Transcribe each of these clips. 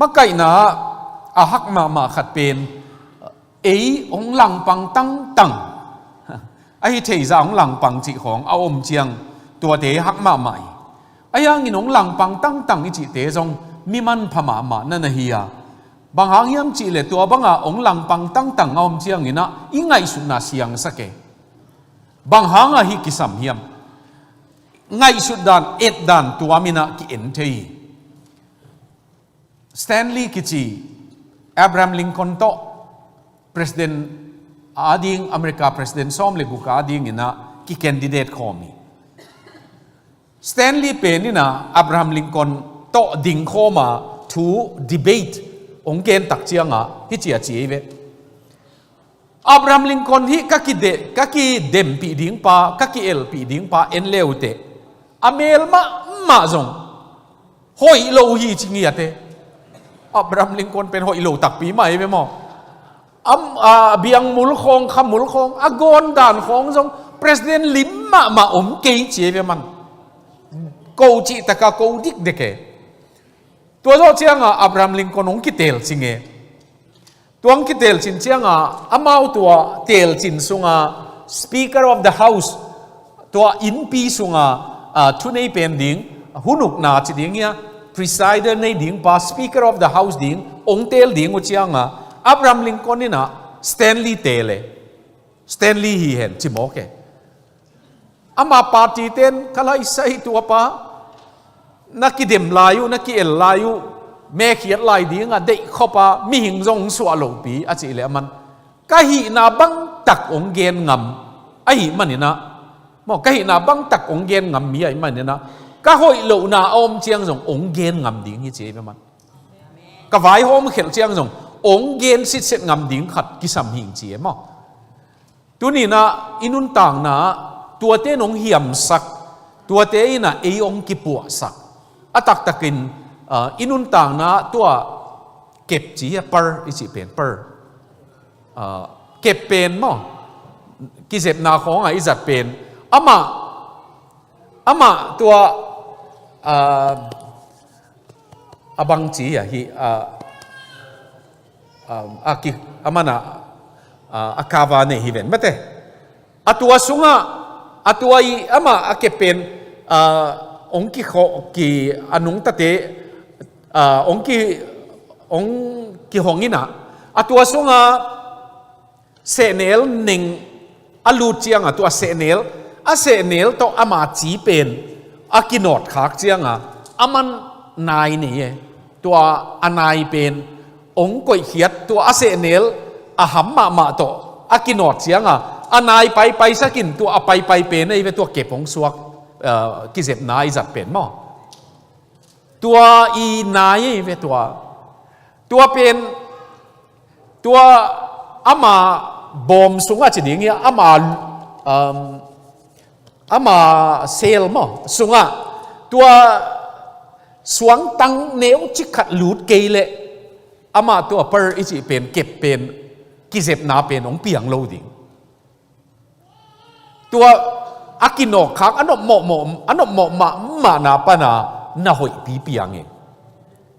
มะไก่นาอาหักมาขัดเป็นองหลังปังตั้งไอ้เทจ่าองหลังปังจีของเอาอมเจียงตัวเตะหักมาใหม่ไอ้ยังอินองหลังปังตั้งอีจีเตะจงมีมันพม่านั่นเฮียบางหางยามจีเลยตัวบางองหลังปังตั้งเอาอมเจียงนี่นะอีไงสุดน่าเสียงสักเกบางหางฮิกิสัมเฮียมไงสุดด่านด่านตัวมินะกิเอ็นเทสแตนลีย์กิจีอับราฮัมลิงคอนโตประธานาอาดิงอเมริกาประธานาส้มเลกุกอาดิงนี่นะกิแคนดิเดตข้อมีสแตนลีย์เป็นนี่นะอับราฮัมลิงคอนโตดิ่งข้อมาทูดีเบตองเกนตักเจียงอ่ะที่เจียจีเวอับราฮัมลิงคอนที่กักกิเดมปีดิ่งป้ากักกิเอลปีดิ่งป้าเอ็นเลวเตอเมลมาจงหอยโลฮีจิงเงียเตอับราฮัมลิงคอนเป็นหอยโลตักปีใหม่ไปมั้งเบียงมุลคงคำมุลคงอากอนด่านของจงประธานาลิมมาอมเกยเจียมันกูจีตะกากูดิกเด็กตัวเจ้าอับราฮัมลิงคอนองคิเตลสิงเงตัวองคิเตลสินเชียงอามาตัวเตลสินสุงSpeaker of the House ตัวอินปีสุงทุนในเป็นดิ่งหุนุกนาจิดิ่งเนี่ย Presider ในดิ่งป้า Speaker of the House ดิ่งองเตลดิ่งอุเชียงอับราฮัมลิงคอนนี่นะสแตนลีย์เตเลสแตนลีย์ฮีเห็นจิโมเกอามาปาร์ตี้เต้นขลายใส่ตัวป้านักกิเดมลายุนักกิเอลลายุแม่เขียนลายดีงะเด็กข้อป้ามีหิงจงสวาลปีอาจิเลมันกะหินาบังตักองเกนงำไอ้มันนี่นะมอกะหินาบังตักองเกนงำมีไอ้มันนี่นะกะหอยโลนาอมเจียงจงองเกนงำดิ้งยี่เจ็บมันกะไว้หอมเขียนเจียงจงองเกนสิเสงำดิ้งขัดกิสัมหิงเจียมั้งตัวนี้นะอินุนต่างนะตัวเต้นองเหี่ยมสักตัวเต้นะองกิปัวสักอัตักตะกินอินุนต่างนะตัวเก็บจีเปอร์อิจิเป็นเปอร์เก็บเป็นมั้งกิเจ็บนาของอิจัดเป็นอามาตัวบังจีฮิกิอามานะคาวาเนฮิเวนไม่เตะตัวสุงตัวอามาเก็บเป็นองค์กิอนุงตะเตองค์กิหงอินะตัวสุงเซเนลหนึ่งลูเจียงตัวเซเนลเซเนลตัวอามาจีเป็นกินอดขากเจียงอามันนายนี่ตัวนายเป็นองค์ก๋วยเขียดตัวเซเนลหัมมาตัวกินอดเจียงนายไปสักินตัวไปเป็นไอ้ตัวเก็บของสวกกิเจ็บนายจัดเป็นมั้งตัวนายเป็นตัวเป็นตัวอามาบอมสุงอาจจะอย่างเงี้ยอามาเซลมั้งสุงตัวสวงตังเนื้อจิขัดหลุดเกลอามาตัวเปอร์อิจิเป็นเก็บเป็นกิเจ็บนาเป็นองเปียงโลดิงตัวอากินอคักอันนั้นเหมาะมานาปนาน่าหอยปีเปียงเง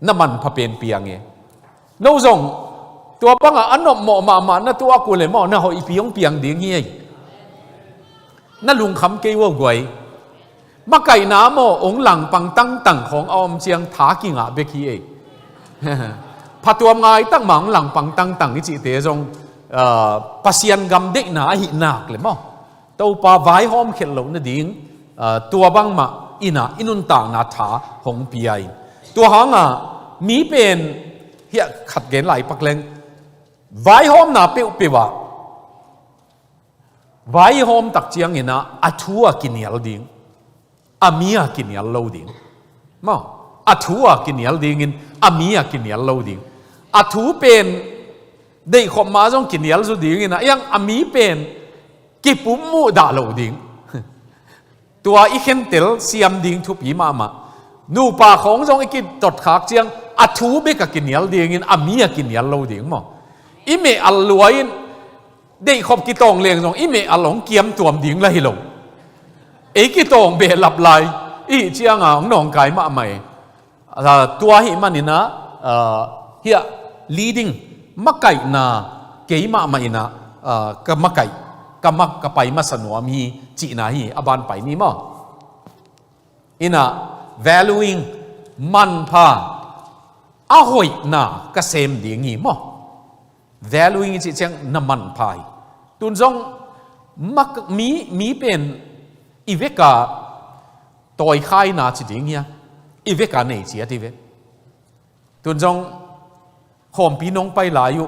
น้ำมันพะเป็นเปียงเงโน้ตงตัวปังอันนั้นเหมาะมาน่าตัวกูเลยเหมาะน่าหอยปียงดิ่งเงี้ยน่าลุงคำเกว่าไว้มาไก่น้ำองหลังปังตั้งของอมเชียงถากิงเบคีเองพอตัวงายตั้งหมังหลังปังตั้งนี่จีเตจงปัสยันกำเด็กหนาหินักเลยมั้งตัวปลาไว้หอมเข็ดหลงนั่นดิ่งตัวบังมาอินุนต่างนาถาหงปีไอตัวหางมีเป็นเฮียขัดเกณฑ์ไหลปักเลงไว้หอมนาเปียวไว้หอมตักเจียงนี่นะทัวกินยาลดิ่งมียกินยาลดิ่งมั้งทัวกินยาลดิ่งมียกินยาลดิ่งทัวเป็นเด็กขบมาจงกินยาลสุดิ่งนี่นะยังมีเป็นกิปุมูดาโลดิ่งตัวอีเข็นเตลเสียมดิ่งทุบยีมานูป่าของจงอีกินตดขากเจียงทัวเบกกินยาลดิ่งมียกินยาลดิ่งมั้งอีเมอัลลวยได้ขบกิตองเลียงจงอีเมอัลหลงเกียมตัวดิ่งเลยลงกิตองเบลับไหลอีเจียงของน้องไก่มาใหม่ตัวหิมันนี่นะ เฮีย leading มักไก่นาเกี่ยมาไม่นะก็มักไก่ก็มักก็ไปมาสนวมีจีน่าฮีอบานไปนี่มั้งอินะ valuing มันพาอาหอยนาก็เซมดีงี้มั้ง valuing จีเชียงน้ำมันพายตุนจงมักมีเป็นอีเวกาต่อยค่ายนาจีดีงี้อีเวกาเนี่ยจีอะทีเวตุนจงหอมพี่น้องไปหลายอยู่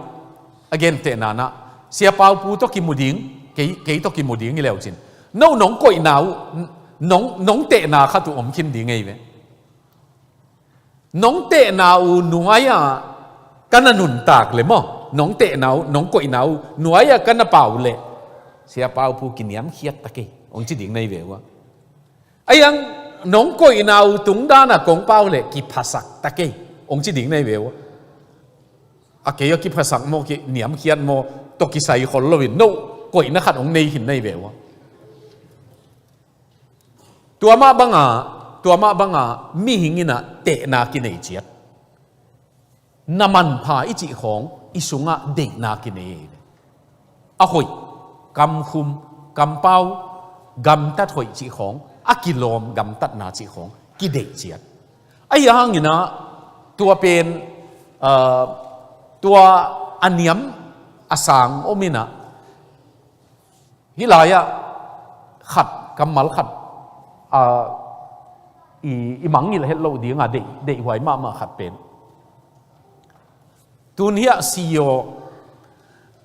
again เตนานะเสียเปล่าปูต้องกินหมูดิ้งเกยต้องกินหมูดิ้งนี่แล้วจินน้องก่อยหนาวน้องเตนาข้าตัวอมคิมดิ้งไงเว้น้องเตนาวหน่วยกันนุนตากเลยมั้งน้องเตนาวน้องก่อยหนาวหน่วยกันเปล่าเลยเสียเปล่าปูกินยำเคียดตะเกยองจิดิ้งในเว้วะไอ้ยังน้องก่อยหนาวตุงด้านะกงเปล่าเลยกิภาษาตะเกยองจิดิ้งในเว้วะอาเกยกิภาษาโมกิเนียมเขียนโมตกิใส่คนละวินโนก่อยนักขัดองในหินในเววตัวมาบังมีหิงินะเตนากินในเจียดน้ำมันพาอิจิของอิสุงะเดนากินในอะหอยกำคุมกำเป้ากำตัดหอยจิของอากิโลมกำตัดนาจิของกิเดเจียดไอ้ยังนี่นะตัวเป็นตัวอันเนียมอาสังโอมินะฮิลายะขัดกำมัลขัดอีมังนี่แหละเห็นเราดีงาเด็กไว้มาขัดเป็นตัวนี้CEO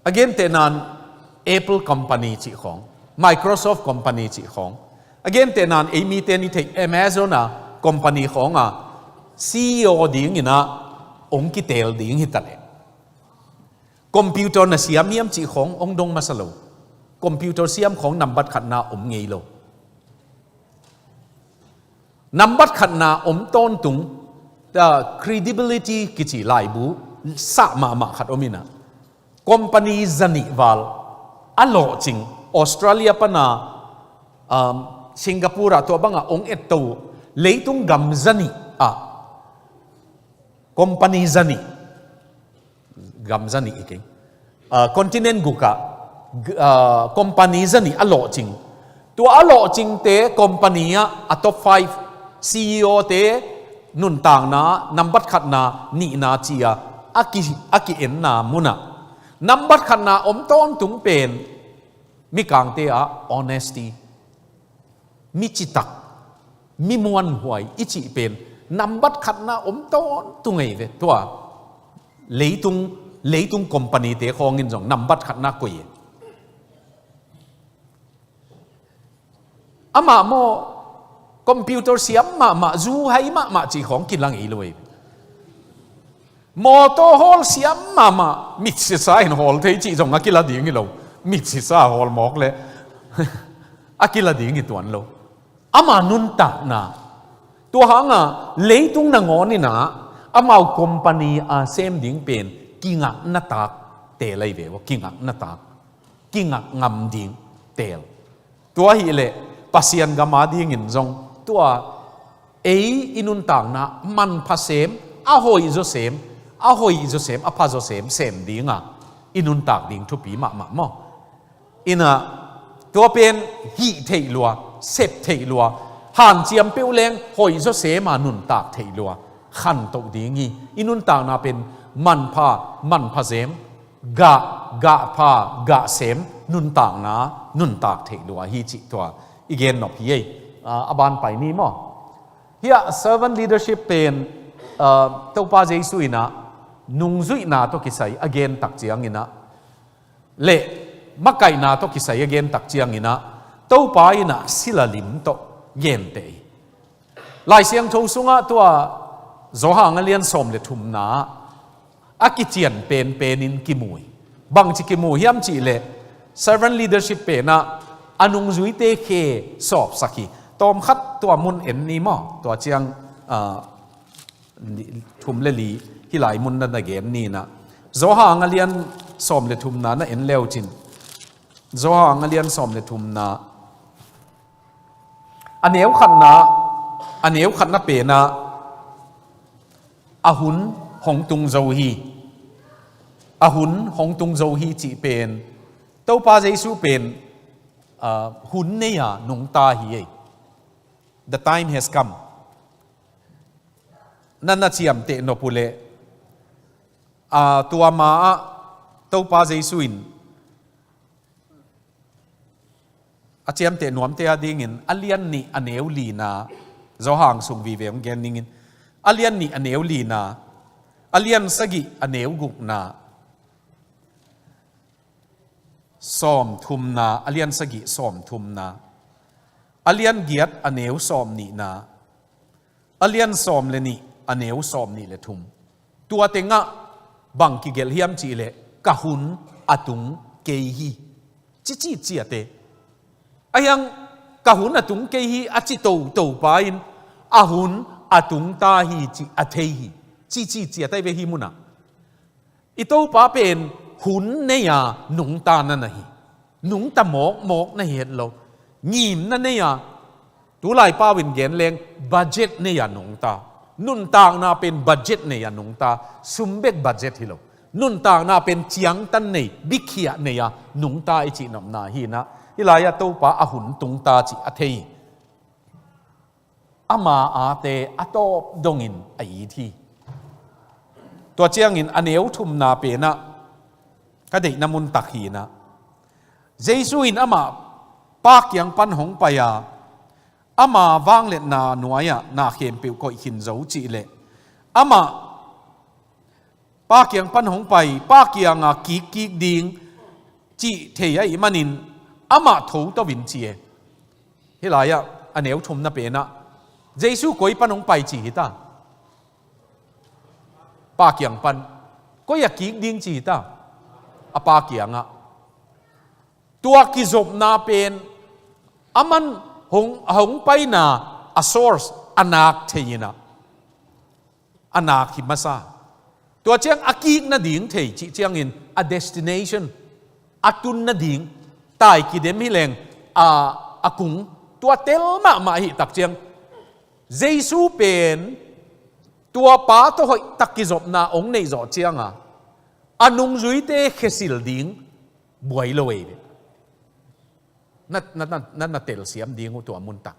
again เตนัน Apple company จีของ Microsoft company จีของ again เตนันมีเตนิเทค Amazon นะ company ของCEO ดีงี้นะองค์กิเตลดีงี้ตัดคอมพิวเตอร์น่ะเสียมเยี่ยมจีขององดงมาสโลคอมพิวเตอร์เสียมของนำบัตรขัดนาอมเงยโลนำบัตรขัดนาอมต้นตุงcredibility กิจิไลบูสะมาขัดอมินะคอมพานีจันิวาลอโลจริงออสเตรเลียปนาสิงคโปร์ตัวบังองเอตโตเลยตุงกัมจันิคอมพานีจันิกัมจันิอีกคอนติเนนต์กุกะคอมพานีจันิอโลจริงตัวอโลจริงเตะคอมพานีอะท็อป5 CEO เตะนุนต่างนะนับบัตรขัดนานี่นาจียอากิเอ็นนามุนะนับบัตรขัดนาอมต้นตุงเป็นมีกางเตะ honesty มีจิตตักมีมวลหวยอิจิเป็นนับบัตรขัดนาอมต้นตุงไงเวตัวเลยตุงคอมพานีเตะของเงินจงนับบัตรขัดนากุยอามาโมคอมพิวเตอร์เสียมมาจูให้มาจีของกินลังอีเลยมอเตอร์ฮอลเสียมมามิดซิซ่าอินฮอลเทจีจงอากิลาดิ่งอีโลมิดซิซ่าฮอลมอกเลยอากิลาดิ่งอีตัวนั้นโลอามานุนตักนะตัวหางเลยตุงนางอนี่นะอามาคอมพานีเซมดิ่งเป็นกิงักนัตักเตลัยเววกิงักนัตักกิงักงำดิ่งเตลตัวฮีเล่ปัสยันกามาดิ่งอินจงตัวอินุนต่างนะมันพาเสมอาหอยโจเสมอาหอยโจเสมอาพาโจเสมเสมดิ่งอินุนต่างดิ่งทุปีมาอินะตัวเป็นฮีเทลัวเซปเทลัวหันเจียมเปียวเลงหอยโจเสมานุนต่างเทลัวขันตกดิ่งอินุนต่างนะเป็นมันพาเสมกะพากะเสมนุนต่างนะนุนต่างเทลัวฮีจิตัวอีเกนนอพีอบานไปนี่มั้งเฮีย servant leadership เป็นตัวป้าเจสุยนะนุ่งจุยนาตัวกิสัย again ตักเจียงอินะเละมักไก่นาตัวกิสัย again ตักเจียงอินะตัวป้าอินะสิลลิมตัวเย็นเตยลายเสียงโทสุงะตัวโจหางเลียนสมเลทุมนาอากิเจียนเป็นนินกิมวยบางจิกิมวยเฮียมจีเละ servant leadership เป็นนะอนุงจุยเตเคสอบสักีตอมคัดตัวมุนเอ็นนี่มั้งตัวเจียงทุมเลลีที่หลายมุนนั่นเกนนี่นะโจหางเลียนสอมเลทุมนานะเอ็นเลวจินโจหางเลียนสอมเลทุมนาอันเอวขันนะเป็นนะอาหุน hong tung zo hi hun hong tung zo hi chỉ pen tàu pa Giêsu pen hun này à nung ta hi the time has come nana chiam te no pule tua ma tàu pa Giêsu in chiam te nuam te ading in alian ni aneu li na zo hang sung vi vem gen ning in alian ni aneu li na alian sagi aneu guk na som thum na alian sagi som thum na alian giat aneu som ni na alian som le ni aneu som ni le thum tua tenga bang ki gel hiam chi le kahun atung ke hi chi chi chi ate ayang kahun atung ke hi achi to pa in ahun atung ta hi chi athei hi chi chi chi ate ve hi muna ito pa pen hun ne ya nung ta na hi nung ta mok na het lo ngim na ne ya tu lai pa win gen leng budget ne ya nung ta nun tang na pen budget ne ya nung ta sumbek budget hi lo nun tang na pen chiang tan nei bikhia ne ya nung ta i chi nam na hi na hilaya to pa ahun tung ta chi athei ama ate atop dongin ai thi to chiang in aneu thum na pe na ka dei namun tak hi na Giêsu in ama pa kyang pan hong pa ya ama wang le na nuaya na khem pe ko hin zo chi le ama pa kyang pan hong pai pa kyang a ki ding chi the ai manin ama tho to win chi hilaya aneu thum na pe na Giêsu koi pan hong pai chi ta pa kyang pan ko ya ki ding chi ta apa kyang a tua ki zop na pen aman hong pai na a source anak theina anak hi masa tua chiang akik na ding thei chi chiang in a destination atun na ding tai ki dem hi leng akung tua tel ma hi tak chiang Giêsu pen tua pa to hoi tak ki zop na ong nei zo chiang a anung zui te khesil ding buai lo we na tel siam ding u to mun tak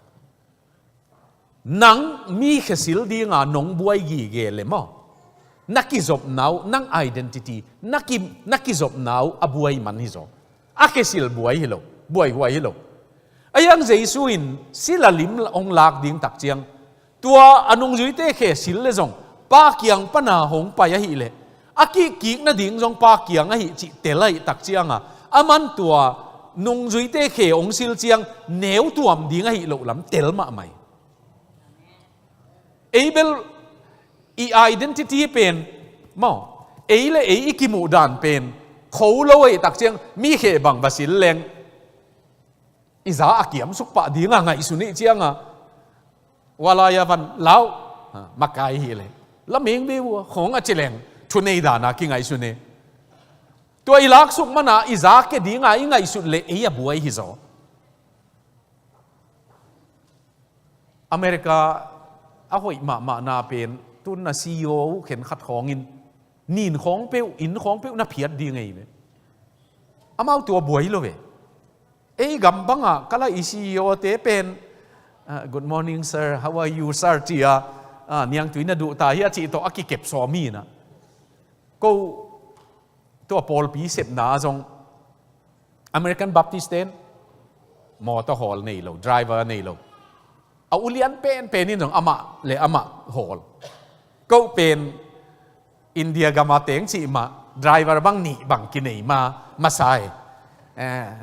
nang mi khesil ding a nong buai gi ge le mo nakizop nau nang identity nakizop nau abuai man hi zo a khesil buai hi lo buai huai hi lo ayang Giêsu in sila lim ong lak ding tak chiang tua anung zui te khesil le zong pa kyang pana hong pa ya hi le aki ki na ding jong pa kyang a hi chi telai tak chiang a aman tua nung zui te khe ong sil chiang neu tuam ding a hi lo lam tel ma mai able i identity pen mo eile e ki mu dan pen khou lo e tak chiang mi khe bang basil leng iza akiam suk pa ding a ngai suni chiang a wala ya van lao makai hi le laming bi khong a chileng thunei da na ki ngai suniตัวอีลักสุกมันอิจาเกดีง่ายง่ายสุดเลยไอ้บัวฮิโซอเมริกาเอาไว้มานาเป็นตุนน่ะซีโอเข็นขัดของอินนินของเปียวอินของเปียวน่ะเพียดดีไงเว้ยอามาตัวบัวฮิโลเว้ยไอ้กำบังอ่ะก็เลยซีโอเตเป็น Good morning sir how are you sir จีเนียงตุยน่ะดูตาเฮียจีโตอากิเก็บซอมีนะก็ตัวพอลปีเสพนาจงอเมริกันบัพติสเตนมอเตอร์ฮอลนี่เราไดรเวอร์นี่เราเอาอุเลียนเป็นนี่จงอามาเลยอามาฮอลก็เป็นอินเดียกามาเต็งสิมาไดรเวอร์บังนี่บังกินนี่มาใส่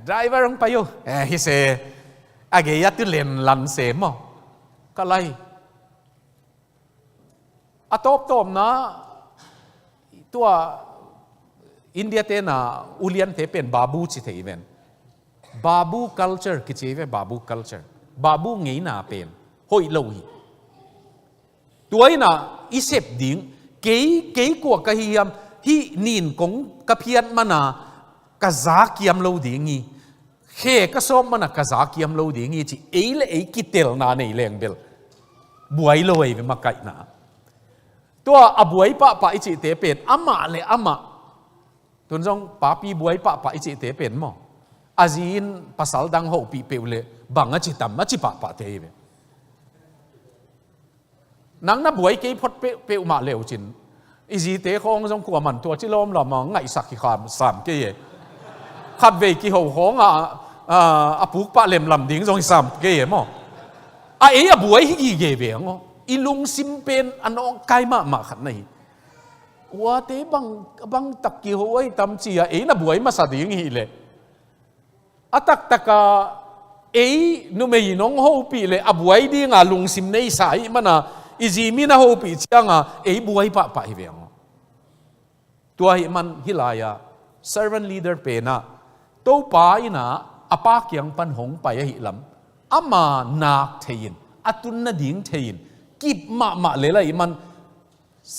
ไดรเวอร์ลงไปอยู่ฮิเซอาเกียตุเลนลันเซมอ่ะก็ไล่อะตบนะตัวอินเดียเตน่ะอุเลียนเตเป็นบาบูชิเทเวนบาบู culture กิจเวบาบู culture บาบูไงน่ะเป็นหอยโลหิตัวน่ะอิเสพดิ้งเก๋กว่ากะเฮียมที่นินกงกะเพียนมันน่ะกะซาเกียมโลดิ้งงี้เขกะซอมมันน่ะกะซาเกียมโลดิ้งงี้จิเอเลกิเตลน่ะในแรงเบลบวยโลยเวมาไกน่ะตั ตัวอบวยปะปะอิจิเตเป็นอามาเลยอามาตุนจงปาปีบวยปะปะอิจิเตเป็นมั้งอาจีนภาษาดังหูปีเปเลยบังอาจิตามอาจิปะปะเตยนังนับบวยเกี่ยพดเปมาเลวจินอิจิเตคงจงกลัวมันตัวจิลมหล่อมองไงสักกี่คำสามเกี่ยขับเวกี่หูของอาปุกปะเล่มลำดิ้งจงสามเกี่ยมั้งไอ้บวยที่เกี่ยเบียงอีลุงซิมเป็นอันน้องไกมาขันนี่ว่าแต่บังตักกี่หัวตำจีไอ้น่ะบวยมาสะดิ้งฮีเลยอาตักตะกาไอ้นุ่มยีน้องหูปีเลยอบวยดิ้งลุงซิมในสายมันอ่ะอีจีมีน่ะหูปีเชียงไอ้บวยปะเบียงตัวมันฮิลายา servant leader เป็นน่ะตัวป้าอินะอาปากยังปันหงไปหิลำอามานักเทียนอาตุนน่ะดิ้งเทียนกิบมาเลยละมัน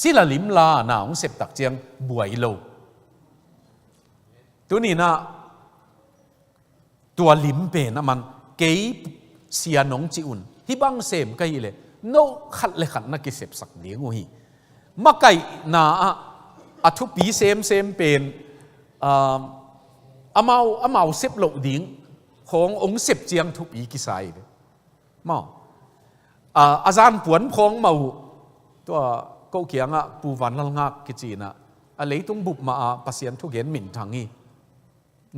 สิละลิมลาหนาของเสพตักเจียงบวยโลตัวนี้นะตัวลิมเป็นมันเกยเสียน้องจิอุนที่บังเสมกันเลยโนขัดเลยขัดนักเสพสักเดียงหีมาไก่นาอัทุปีเซมเป็นอามาเสพโลดิ้งขององค์เสพเจียงทุปีกิไซเลยมาอาจารย์ปวนพงมาตัวก็เขียงปูวันลังงักกิจีนะอะไรต้องบุบมาปัสยันทุกเย็นหมิ่นทางนี้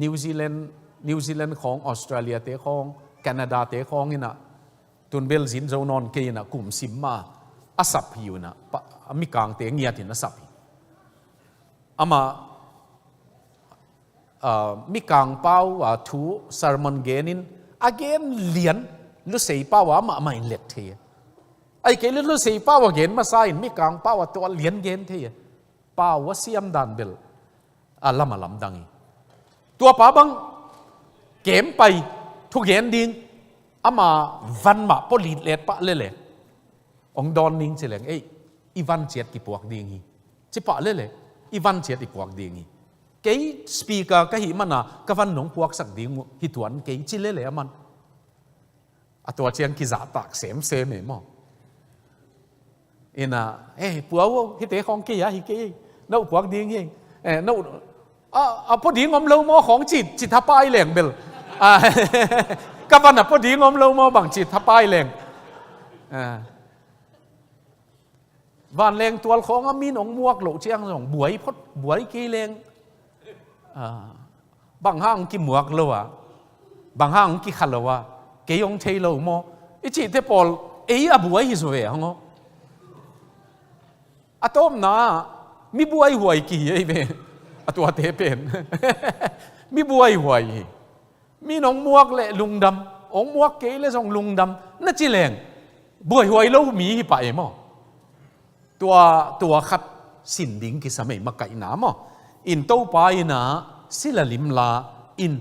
นิวซีแลนด์ของออสเตรเลียเตะของแคนาดาเตะของนี่นะตุนเบลซินโจนอนเกยนะกลุ่มซิมมาอาศัพอยู่นะมีกลางเตะเงียตินอาศัพอามามีกลางเป้าทูซาร์มอนเกนินอาเกนเลียนลุเสียป้าวมาไม่เล็กเทียไอ้เกลือสีป้าวเกณฑ์มาใส่มีกลางป้าวตัวเลี้ยนเกณฑ์ที่ป้าวเสียมดันเบลลำมาลำดังตัวป้าบังเกมไปทุกเกณฑ์ดิ้งอามาวันมาพอลีดเล็ดปะเลยองดอนนิงเฉลงอีวันเจียดกี่ปวกดิ้งจิปะเลยอีวันเจียดกี่ปวกดิ้งเกย์สปีกเกอร์ก็หิมันกวันหนงปวกสักดิ้งหิตวนเกย์จิเลยมันตัวเชียงกิจาตักเสมเองมั้งอินะปัวฮิตเตของกี่ยาฮิกี่นู่นพวกดิ้งยังนู่นพอดีงอมเลวมอของจิตทับป้ายแหลงเบลกับวันน่ะพอดีงอมเลวมอบางจิตทับป้ายแหลงวันแรงตัวของมีหนองมวกโหลเชียงสองบวยพดบวยกี่แรงบางห้างกี่หมวกเลวะบางห้างกี่ขันเลวะเกี่ยงเทเลวมอไอจิตเทปอลบวยฮิสเวฮงอาตมนะมีบวยหวยกี่ไอ้เบตัวเทเป็นมีบวยหวยมีน้องมวกและลุงดำองมวกเกยและส่งลุงดำนั่นจีแรงบวยหวยแล้วมีไปมั้งตัวขัดสินดิ้งกิสมัยมาไก่หนามอินโตไปนะสิลลิมลาอิน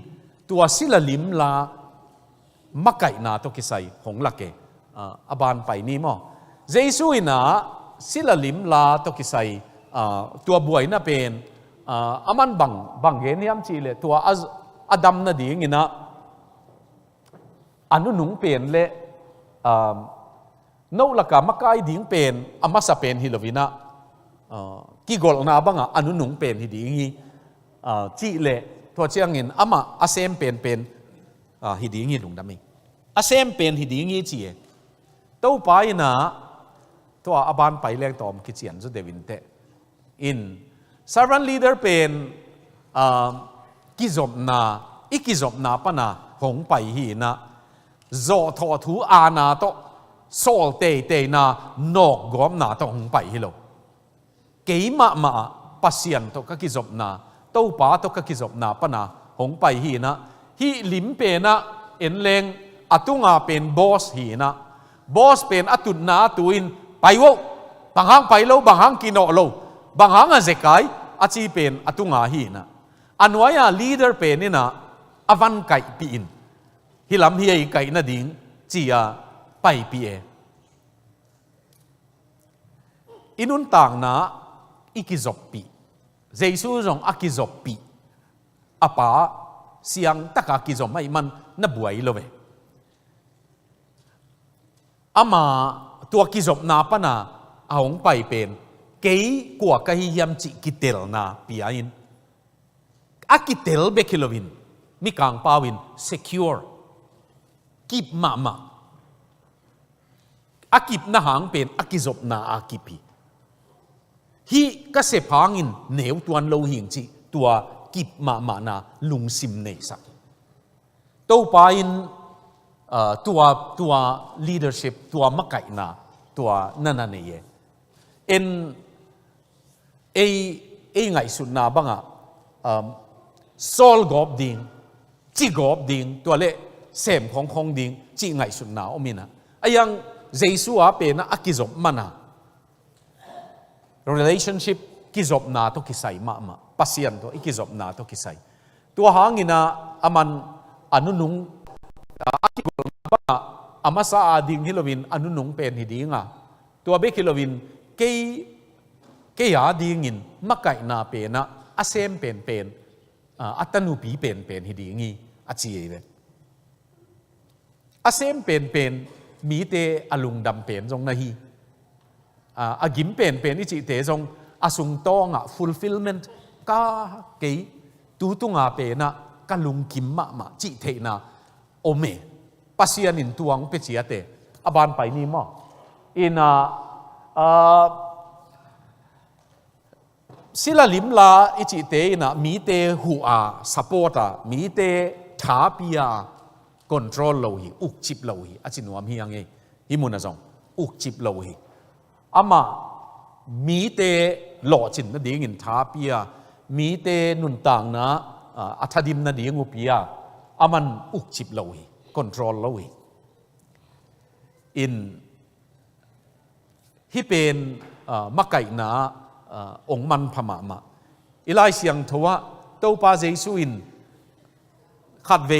ตัวสิลลิมลามาไก่นาตัวกิไซของลักเกอบานไปนี่มั้งเจสุยนะสิลลิมลาตกิไซตัวบวยน่ะเป็นอามันบังเงี้ยมจีเลยตัวอดัมน่ะดีงี้นะอนุหนุงเป็นเลยนู่นละกะมักไอดิ้งเป็นอามาสเป็นฮิโลวินะกี่กอลน่ะบังอนุหนุงเป็นฮิดิ้งงี้จีเลยตัวเชียงเงินอามาอาเซมเป็นฮิดิ้งงี้ลุงดำมีอาเซมเป็นฮิดิ้งงี้จีตัวไปนะตัวอาบานไปแรงตอมคิดเสียนสุดเดวินเตอินซารันลีดเดอร์เป็นกิจบนาอีกิจบนาปนาหงไปหีนะโจทอทูอานาโตโซลเตนานอกกอมนาโตหงไปฮีโลเกี่ยมาปัสยันโตก็กิจบนาโตป้าโตก็กิจบนาปนาหงไปหีนะฮีลิมเป็นนะเอ็นเลงอตุงาเป็นบอสหีนะบอสเป็นอตุนนาตุอินไปวะบางห้างไปโลบางห้างกินโอโลบางห้างเจกายอาชีเป็นอตุงาฮีนะอันว่าลีดเดอร์เป็นนี่นะอวันไก่ปีนฮิลำฮีไก่นาดิ้งจีอาไปปีอินุนต่างนะอิกิจบปีเจสุจงอากิจบปีอาป้าเสียงตะกากิจบไม่มันนับวยโลเวอามาตัวกิจบนาปนาเอาหงไปเป็น เกี่ยกว่าก็ยามจิกิเตลนาปีอินอากิเตลเบคิโลวินมีกางปาวิน secure กิบมาอากิบนาหางเป็นอากิจบนาอากิปีฮีก็เสพางินเหนียวตัวโลหิงจีตัวกิบมานาลุงซิมเนสักตัวไปอินตัว leadership ตัวมักไก่นาตัวนั่นนี่เอ็งไงสุดนาบังอ่ะโซลกอบดิงจีกอบดิงตัวเล่เสมของดิงจีไงสุดนาอมินะไอ้ยังเจสุอาเป็นอากิจบมานา relationship กิจบนาตัวกิไซมาปัสยันตัวกิจบนาตัวกิไซตัวหางินะอามันอนุนุงอากิจบนาบังอามาซาอาดิงฮิโลวินอนุนุงเป็นฮิดีงะตัวเบคิโลวินเกยาดิงินมักไก่นาเป็นนะอาเซมเป็นอัตนุปีเป็นฮิดีงี้อาจีเอเวอาเซมเป็นมีเตอลุงดำเป็นจงนะฮีอากิมเป็นอิจิเตจงอาสุงตองอ่ะ fulfillment ก็เกยตูตุงอาเป็นนะก็ลุงกิมมาจิเทนะโอเมปัสยานินตวงเปจียเตอบานไปนี่มั้งอินาสิลาลิมลาอิจิเตนะมีเตหัวสปอร์ตามีเตทาปิยาคอนโทรลโลหิอุกจิบโลหิอาจินวามฮียังไงฮิมุนะจงอุกจิบโลหิอามามีเตหล่อจินนะดีงินทาปิยามีเตนุนต่างนะอัฐดิมนะดีงูปิยาอามันอุกจิบโลหิคอนโทรลโลหิอินที่เป็นมักไก่นาองมันพม่ามาอีไลเสียงทว่าเต้าปาเจสุอินขัดเว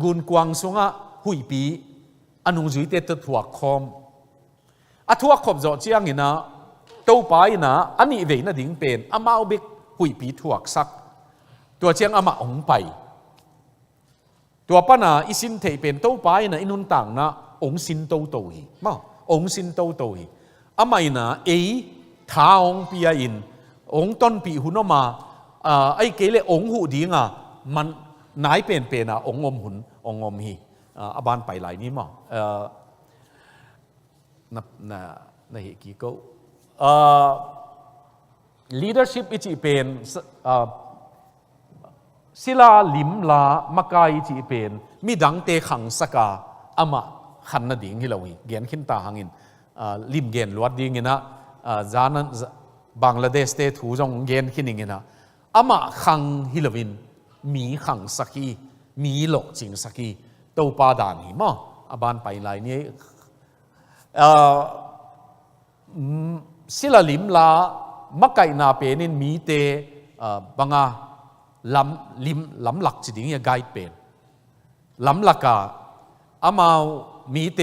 กุนกวางสงะหุยปีอนุจุยเตตถวกคอมอัถวกขบจอดเจียงอินะเต้าปาอินะอันนี้เวน่ะดิ่งเป็นอามาอุบิกหุยปีถวกซักตัวเจียงอามาองไปตัวป้านาอิสินเทเป็นเต้าปาอินะอินุนต่างนะองสินโตโตฮีมาองสินโตโตฮีอามาอินะท้าองปีอินองต้นปีหุนอมาไอ้เกลองหูดีงะมันนายเป็นอ่ะองอมหุนองอมฮีอบานไปหลายนี้มั้งในเหตุกี่ก็leadership อีจีเป็นศิลาลิมลามากายอีจีเป็นมีดังเตขังสกาอามาขันนาดิ่งฮิลาวีเกียนขินตาหังินลิมเกียนลวดดิ่งนะจานันบังกลาเทศเตถูจงเกียนขินิงนะอามาขังฮิลาวินมีขังสักีมีหลอกจิงสักีเต้าปาดานหิมะอบานไปหลายนี้ศิลาลิมลามักไก่นาเป็นมีเตบังอาลำหลักจิดิ่งยังไกด์เป็นลำหลักอะอามามีเต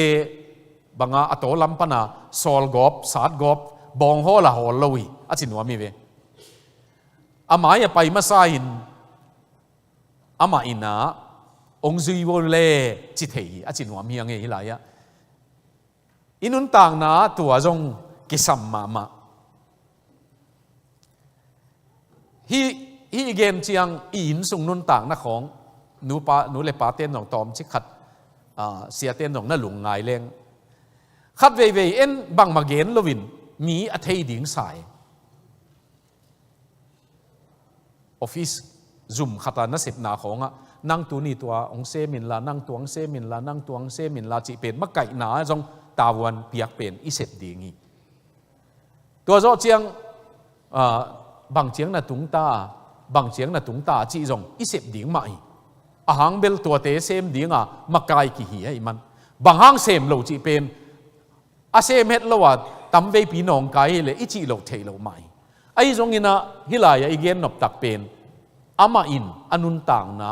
บังอาตัวลำปนาโซลกอบสาดกอบบองหัวละหัวลอยอาจินวามีเวอามาอย่าไปมาซาอินอามาอินะองซุยวเล่จิตเฮีอาจินวามียังไงฮิลายะอินุนต่างนะตัวจงกิสัมมาฮีเกมเชียงอินสุงนุนต่างนะของนูเลปาเต้นของตอมชิขัดเสียเต้นของน่าหลงไงเลงขัดเวเอ็นบังมาเกนลวินมีอัฐิดิ่งสายออฟฟิศซุ่มขัดนัสิบนาของนั่งตัวนี้ตัวองเซมินลานั่งตัวองเซมินลานั่งตัวองเซมินลาจีเป็นมักไก่หนาจงตาวันเปียกเป็นอิเสตดิ่งตัวโจเจียงบางเจียงน่ะตุงตาบางเจียงน่ะตุงตาจีจงอิเสตดิ่งมาอาหางเบลตัวเตเซมดิ่งมักไก่กี่เหี้ยมันบางหางเซมเราจีเป็นอาเซมเฮ็ดละว่าตำเวปีนองไกเลยอิจิโลเทโลไม่ไอ้ตรงนี้นะฮิลายอีเกนนบตักเป็นอามาอินอนุนต่างนะ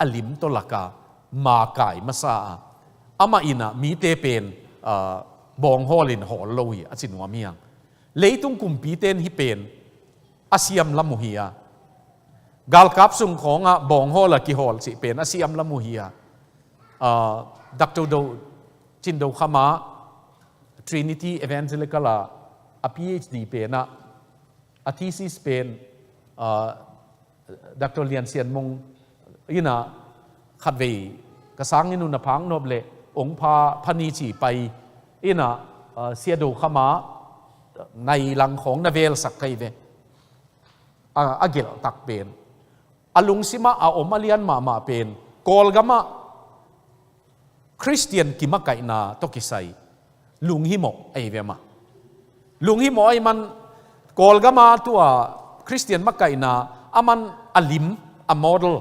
อลิมตลกามาไก่มาซาอามาอินะมีเตเป็นบองฮอลินหอลอยอาจินวามียังเลยตุงกุมปีเตนฮิเป็นอาเซียมละมุฮียกาลกับสุงของบองฮอลกิฮอลสิเป็นอาเซียมละมุฮียดักโตโดจินโดขามาTrinity Evangelical PhD เป็นนะthesis เป็นดร.เลียนเซียนมงอินะขัดเวกระสังอินุนพังนบเลองค์พาพนีจีไปอินะเสียดูขมาในหลังของนาเวลสักไกเวอาเกลตักเป็นอลุงสิมาอาอมเลียนมาเป็นกอลกามาคริสเตียนกิมะไกนาตกิไซลุงฮิโมไอเวมาลุงฮิโมไอมันกอลกามาตัวคริสเตียนมะไกนาอามันอลิมอโมเดล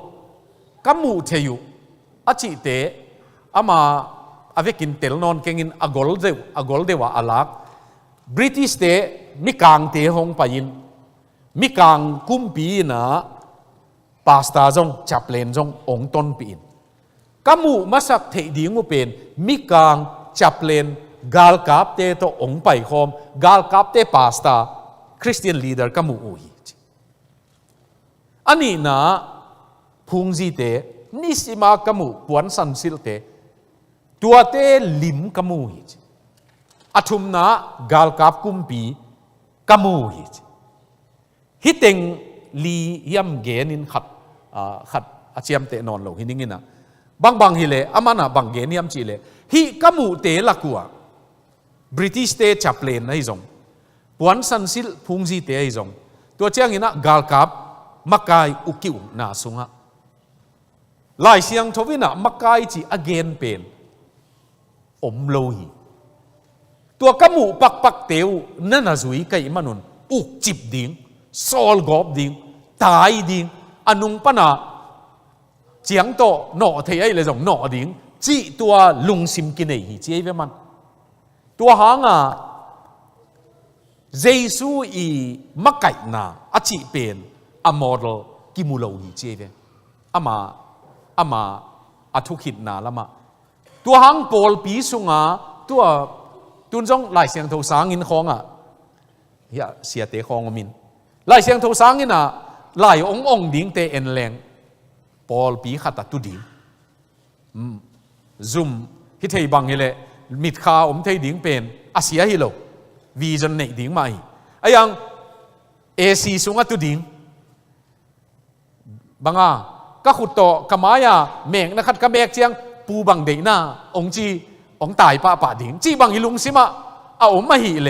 กัมมูเทยุอาจิเตอามาอเวกินเตลนอนเก่งอากอลเดวอาลักบริติสเตมิกางเตหงไปยินมิกางกุมปีนะปาสตาจงจับเลนจงองต้นปีนกัมมูมาสักเทดีงูเป็นมิกางจับเลนกาลกาบเตโตองไปคอมกาลกาบเตปาสตาคริสเตียนลีดเดอร์กัมมูอุยอันนี้นะพุงจีเตนิสิมากัมมูปวนสันสิลเตตัวเตลิมกัมมูฮิอัทุมนะกาลกาบกุมปีกัมมูฮิฮิตเองลียมเกนินขัดอาเจียมเตนอนโลหินิงินะบางฮิเลอามานะบางเกนิยมจีเลฮิกัมมูเตลักัวบริติชเตจับเลนไอซงปวนสันสิลพุงจีเตไอซงตัวเจ้างินะกาลกาบมักไกอุกิวนาสุงะลายเสียงทวินะมักไกจีอเกนเป็นอมโลหิตัวกัมมูปักเตวนั่นน่ะจุยไกมันนุนอุกจิบดิ้งซอลกอบดิ้งตายดิ้งอนุงปนาเจียงโตหนอเทียเลยจงหนอดิ้งจีตัวลุงซิมกินเอหิเจียเวมันตัวหางเยซูอีมักไกนาอจิเป็นอโมเดลกิมูโลหิเจียเวอามาอทุขิดนาละมาตัวหางโปลปีสุงตัวตุนจงลายเสียงโทสางอินของเฮียเสียเตะของมินลายเสียงโทสางอินลายองดิ้งเตเอ็นแรงปอลปีขัดตุดิ้งซุ่มฮิตเฮบังฮิเลมิดคาเทดิ้งเป็นอาเซียฮิโลวีจนเนดิ้งมาไอยังเอซีสุงตุดิ้งบังก็ขุดโตกมายาเมงนะครับกระเบกเจียงปูบังเดน่าองจีองตายป่าดิ้งจีบังฮิลุงสิมาเอามาฮิเล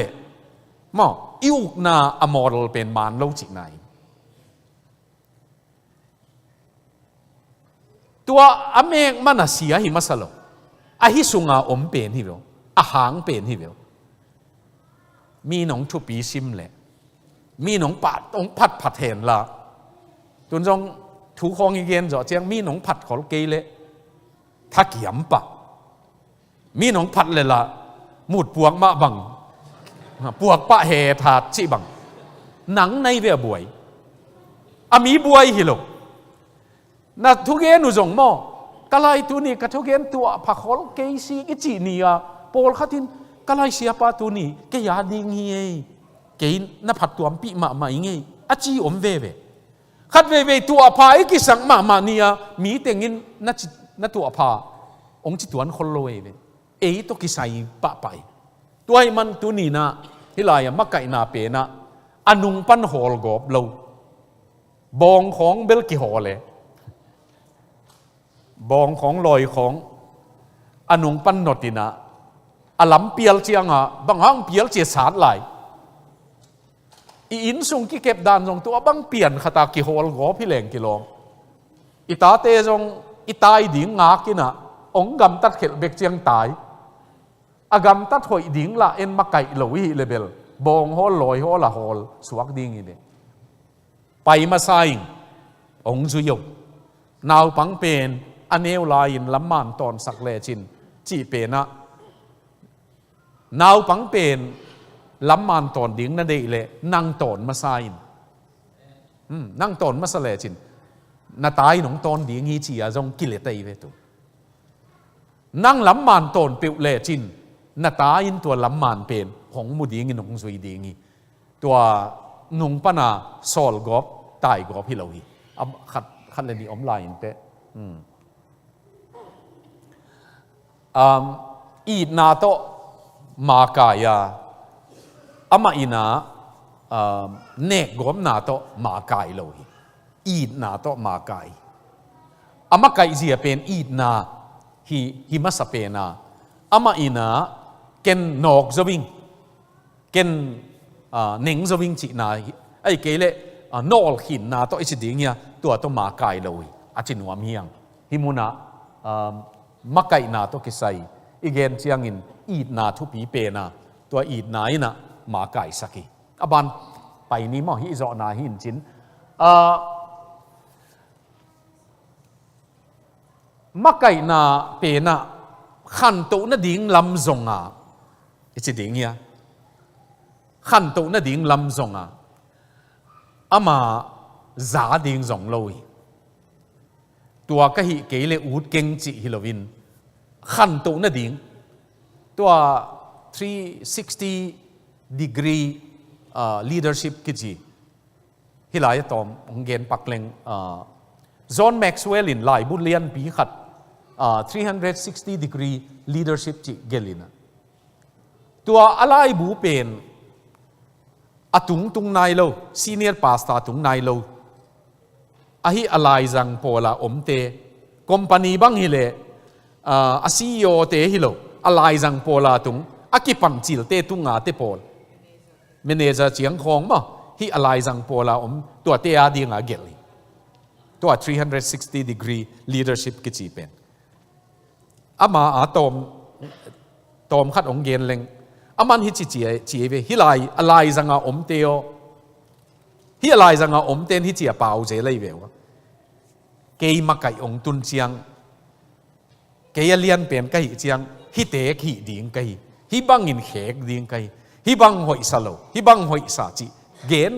มออิวนาอโมเดลเป็นมานโลจิกไหนตัวอเมงมันเสียหิมัสโลอาฮิสุงาอมเป็นฮิเวลอาหางเป็นฮิเวลมีหนองทุปีซิมแหละมีหนองปัดองผัดเห็นละตุนจงถูกของอีเกนจ่อเจียงมีหนองผัดขอเกยเลถ้าเกี่ยมปะมีหนองผัดเลยละหมุดปวกมาบังปวกปะเหถาดชิบังหนังในเวียบวยมีบวยฮิโลนะทุกเกนุจงมอกะไลตัวนี้กับทุกเกนตัวผักขอเกยซีกิจีเนียโปลขัดินกะไลเสียปาตัวนี้แกยาดิงเฮเกยนับผัดตัวปีมาอย่างเงี้ยอาจีอมเวขัดเวตัวพายกิสังมาเนี่ยมีแต่งินนัตัวพาองค์จิตวันคนรวยเอตัวกิสัยปะไปตัวให้มันตัวนี้นะที่ลายมักไก่นาเปนะอนุงปันหอลกอบเราบองของเบลกิหอเลยบองของลอยของอนุงปันนตินะอลัมเปียลเจียงบางห้างเปียลเจียสาดไหลอินซุงกิเก็บดานจงตัวบังเปลี่ยนขตากิโฮลกอพี่แหลงกิโลอิตาเตจงอิตายดิ่งงากินะองกำตัดเขตเบกเจียงตายอากำตัดหอยดิ่งละเอ็นมาไก่ลวิเลเบลบองฮอลลอยฮอละฮอลสวักดิ่งอีเดไปมาไซงองจุยงนาวปังเป็นอเนวลายินล้ำมันตอนสักเลจินจีเปนะนาวปังเป็นล้ำมันตอนดิ่งนั่นเองเลยนั่งตอนมาไซน์นั่งตอนมาสเลจินนาตายหนองตอนดิ่งฮีจีอาจงกิเลตเวตุนั่งล้ำมันตอนเปียวเลจินนาตายตัวล้ำมันเป็นของมุดิ่งหนองสวยดิ่งตัวหนุ่งปนาโซลกอบตายกอบพิลาวีขัดเลยนี่อมลายเตะอีดนาโตมากายา ama ina nek gom na to ma kai lo hi eat na to ma kai ama kai zia pen eat na hi masa pena ama ina ken nok zawing ken ning zawing chi na ai kele nol hin na to ichi ding ya to ma kai lo hi achin wam hiang himuna makai na to kisai igen chiang in eat na thu pi pe na to eat na ina ma kai saki aban pai ni mo hi zo na hin chin makai na pe na khan to na ding lam zonga ichi ding ya khan to na ding lam zonga ama za ding zong loi tua ka hi ke le ut keng chi hilovin khan to na ding tua 360 degree leadership ki ji hilai tom ngen pakleng John Maxwell in lai bu lian pi khat 360 degree leadership chi gelina tua alai bu pen atung tung nai lo senior pastor tung nai lo ahi alai jang pola omte company bang hile a CEO te hilo alai jang pola tung akipam chil te tunga te pol manager chiang khong ma hi alai jang pola tua te a dinga geli tua 360 degree leadership ki chi pen ama tom khat ong gen leng aman hi chi ve hilai alai janga omteo hi alai janga omten hi chia pau je lei ve ke ma kai ong tun chiang ke alian pen kai chiang hi te khi ding kai hi bang in khek ding kai hi bang hoi salo hi bang hoi sa chi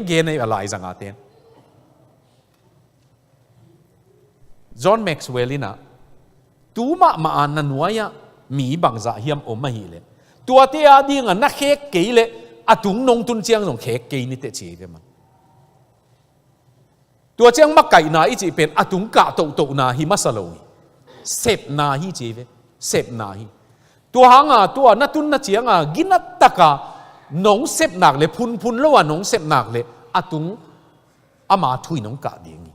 gen ai alai janga ten John Maxwell ina tuma ma an nuaya mi bang za hiam om hi le tua te a ding na khek ke le atung nong tun chiang jong khek ke ni te chi ve man tua chiang ma kai na i chi pen atung ka to na hi masalo sep na hi chi ve sep na hi tua hanga tua na tun na chiang a ginat taka nong sep nak le phun lo wa nong sep nak le atung ama thui nong ka ding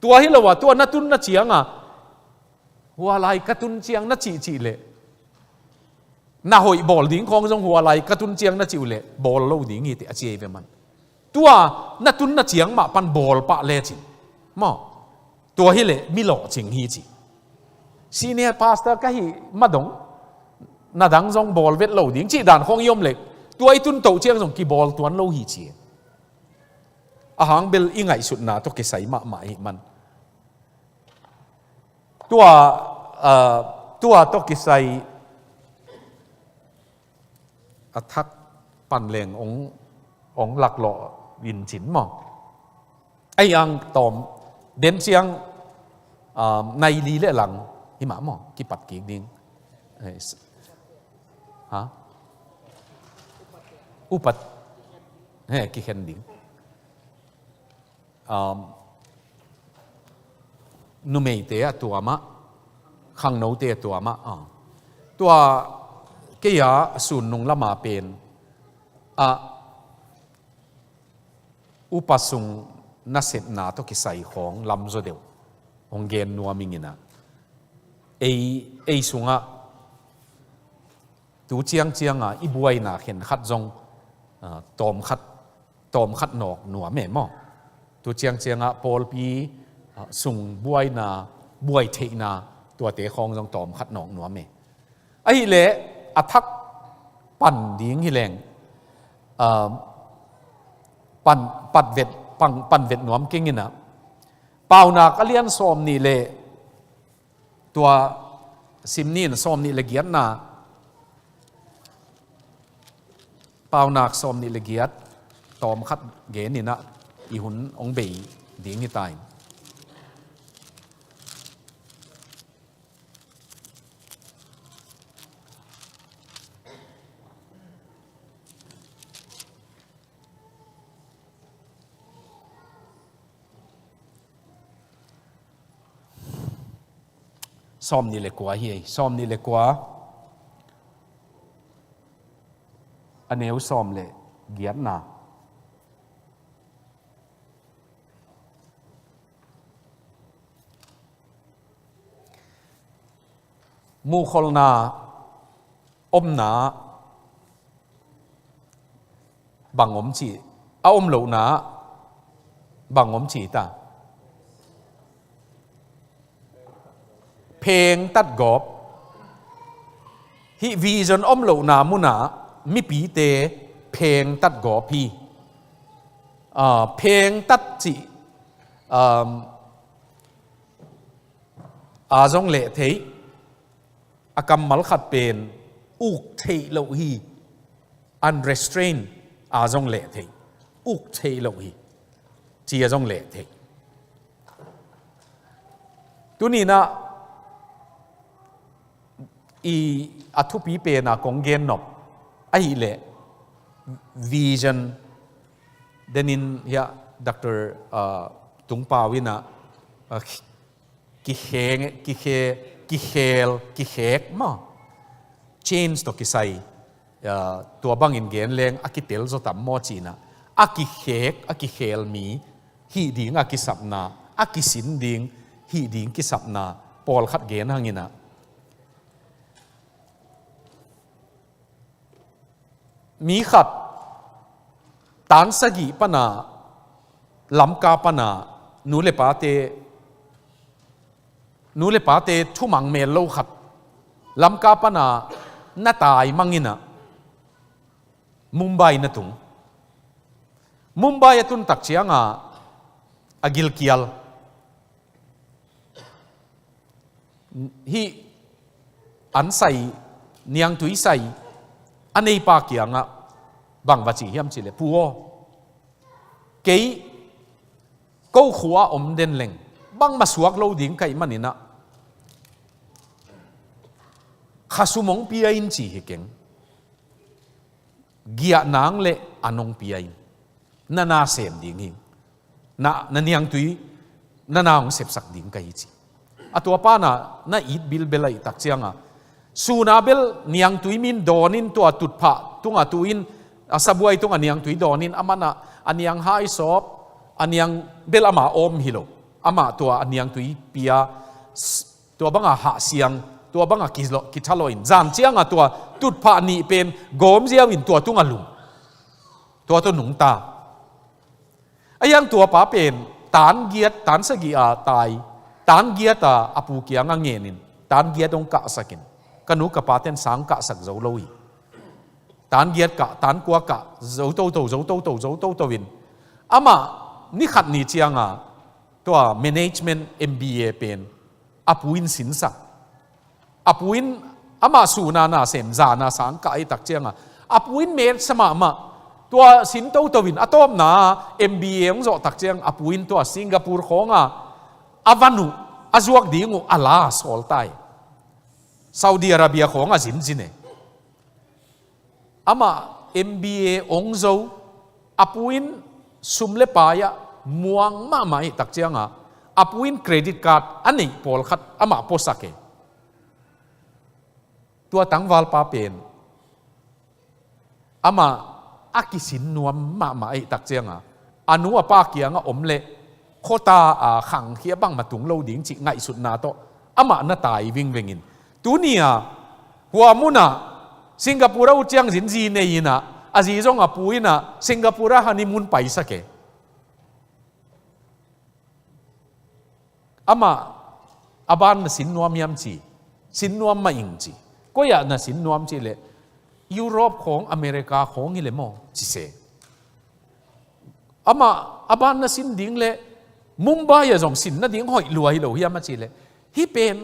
tua hi lo wa tua na tun na chiang a hua lai ka tun chiang na chi le na hoi bol ding khong jong hua lai ka tun chiang na chiu le bol lo ding hi te a che ve man tua na tun na chiang ma pan bol pa le chi mo tua hi le mi lo ching hi chi senior pastor ka hi madong na dang jong bol vet lo ding chi dan khong yom le tua i tun to chiang jong ki bol tuan lo hi chi a hang bel ingai sut na to ke sai ma hi man tua to ki sai attack pan leng ong lak lo win chin mo ai ang tom den chiang nai li le lang hi ma mo ki pat ki ding ha upat he ki khen ding nu mei te tua ma khang no te tua ma tua ke ya sun nung lama pen upasung na set na to ki sai khong lam zo deu ong gen nuwa mingina ei sunga tu chiang a ibuai na khen khat jong tom khat nok nuwa me mo tu chiang a pol pi sung buai na buai the na tua te khong jong tom khat nok nuwa me ai le athak pan ding hi leng pan vet nuam kingina pauna kalian som ni le tua simnin som ni le giat na pauna som ni le giat tom khat ge ni na i hun ong bei ding hi tai som ni le kwa hi som ni le kwa aneu som le เกียรตินามูคอลนาอมนาบังอมจีอมเหลานาบังอมจีตาเพลงตัดกอบฮิวิจนอมเหลานามุนามิปีเตเพลงตัดกอบพี่เพลงตัดจีอาจงเละเทอากรรมมัลขัดเป็นอุกเทโลฮี unrestrained อาจงเละเทอุกเทโลฮีจีอาจงเละเทตัวนี้นะอีอัทุปีเป็นนะกงเกนนบไอ้เละ vision เดนินยาดรตุงปาวินะกิเฮงกิเฮลกิเฮกมา change ตัวกิไซตัวบางอินเกนเลงอากิเตลโซตัมโมจีนะอากิเฮกอากิเฮลมีฮีดิงอากิสับนาอากิสินดิงฮีดิงกิสับนาปอลขัดเกนหังินะมีขัดตานสกีปนาลำกาปนานูเลปาเตทุมังเมลโลขัดลำกาปนาหน้าตายมังงินะมุมไบนะตุงมุมไบตุนตักเชียงอากิลกิลฮีอันใส่เนียงตุยใส่อันนี้ปากเกียงบังวัจิยามจิเลปัวเกยกูขวาอมเด่นเล็งบังมาสวกโลดิ้งไก่มันนี่นะข้าสุมงปีอินจีเฮเก่งเกียนางเละอนงปีอินนาเสมดิ้งหิงนั่นยังตุยนาองเสพสักดิ้งไก่จีอัตัวป้าน่าอีดบิลเบลัยตักเจียงสูนาเบลเนียงตุยมินโดนินตัวตุดผะตุงตุอินสบวยตุงเนียงตุยโดนินอามันอันยังไฮซอบอันยังเบลอามาอมฮิโลอามาตัวอันยังตุยปียตัวบังหาเสียงตัวบังกิทาโลอินจามเจียงตัวตุดผะนี่เป็นโกมเจียวินตัวตุงลุงตัวหนุงตาไอ้ยังตัวป้าเป็นตานเกียรตานสกีตายตานเกียรตอปูเกียงเงินินตานเกียรตงกะสักินกันนุกะปาเตนสังกะสักเจ้าโลยตานเกียรกะตานกัวกะเจ้าโตวินอามานี่ขัดนี่เจียงตัว management MBA เป็นอปูอินสินสักอปูอินอามาสูนาเสมจานาสังกะไอตักเจียงอปูอินเมรสมามาตัวสินโตวินอตอมนา MBA ของโจตักเจียงอปูอินตัวสิงคโปร์ของอวานุอาจวกดีงูอาลาสอลไตซาอุดิอาระเบียของจินเนอามา MBA องโจอปูอินสุมเลปายะม่วงมาไม่ตักเจียงอปูอินเครดิตการ์ดอันนี้พอลขัดอามาโพสักเกตัวตั้งวาลปาเป็นอามาอากิสินนวมมาไม่ตักเจียงอนุปาเกียงอมเละโคตาขังเขียบังมาตุงโลดิ้งจิไงสุดนาโตอามาหน้าตายวิ่งเวงินตัวนี้หัวมุนาสิงคโปร์อุจยังสินจีเนยินะอาจีจงปุยนะสิงคโปร์ฮันนีมูนไปสักเกอามาอาบานสินนวมยามจีสินนวมมาอิงจีก็อยากนะสินนวมจีเลยยุโรปของอเมริกาของนี่เลยมอจีเซอามาอาบานนะสินดิ้งเลยมุมไบจงสินนะดิ้งหอยรวยโลหิมาจีเลยฮิเป็น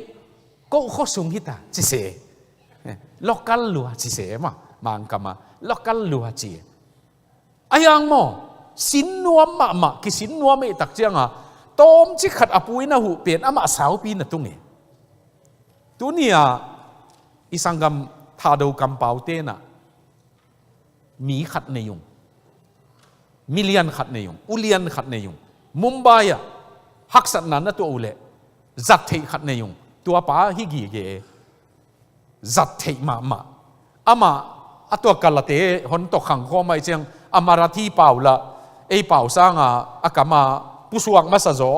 ก็ข้อสูงฮิตาจีเซล็อกกันลัวจีเสมามังกามาล็อกกันลัวจีอายังโมสินนัวมากิสินนัวไม่ตักเจียงต้มจิขัดอปุยนะหูเปลี่ยนอามาสาวปีนะตุงนี่ตัวนี้อิสังกัมทาดูกัมเปาเตนะมีขัดในยุงมิเลียนขัดในยุงอุเลียนขัดในยุงมุมไบฮักสันนันนะตัวอุเลจัดเทขัดในยุงตัวป้าฮิกีเกจัดเทมาอามาตัวกัลเตหอนตกขังข้อไม่เจียง Amarathi Paula Pau Sanga Akama Pusuak Masazo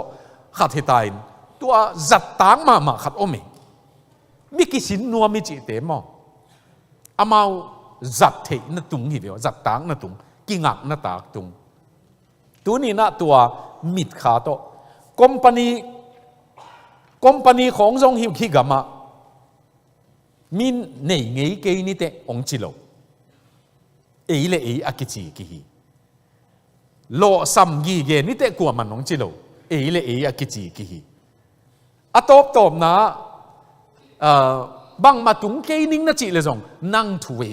Khat Hitain Tua Zatang Mama Khat Ome Mikisin Nuamichi Temo Amau Zat Te Natung Hivio Zatang Natung Kingak Natak Tung Tuni na tua mit khato company ของ Zong Hiu Kigama min nei ngei ke ni te ong chilo le akichi ki hi lo sam gi ge ni te kwa man ong chilo le akichi ki hi atop top na bang matung ke ning na chi le zong nang thu we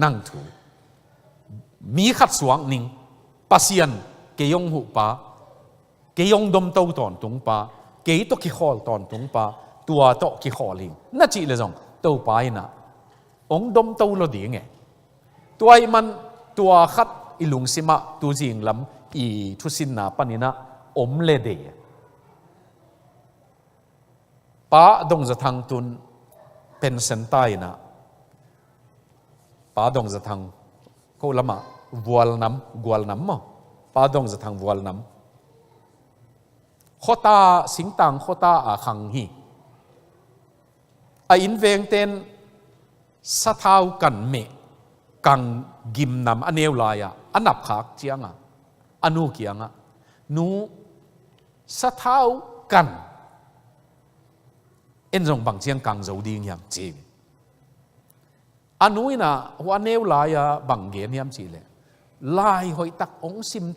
nang thu mi khat suang ning pasian ke yong hu pa ke yong dom tau ton tung pa ke to ki khol ton tung pa tua to ki kholing na chi le jong to pai na ong dom to lo ding e tuai man tua khat ilung sima tu jing lam I thu sin na panina om le de pa dong za thang tun pen sen tai na pa dong za thang ko lama gwal nam mo pa dong za thang gwal nam khota singtang khota a khang hi a in veng ten sa thau kan me kang gim nam aneu laya anap khak chianga anu kianga nu sa thau kan en jong bang chiang kang zo ding yam chi anuina waneu laya bang ge niam chi le lai hoi tak ong sim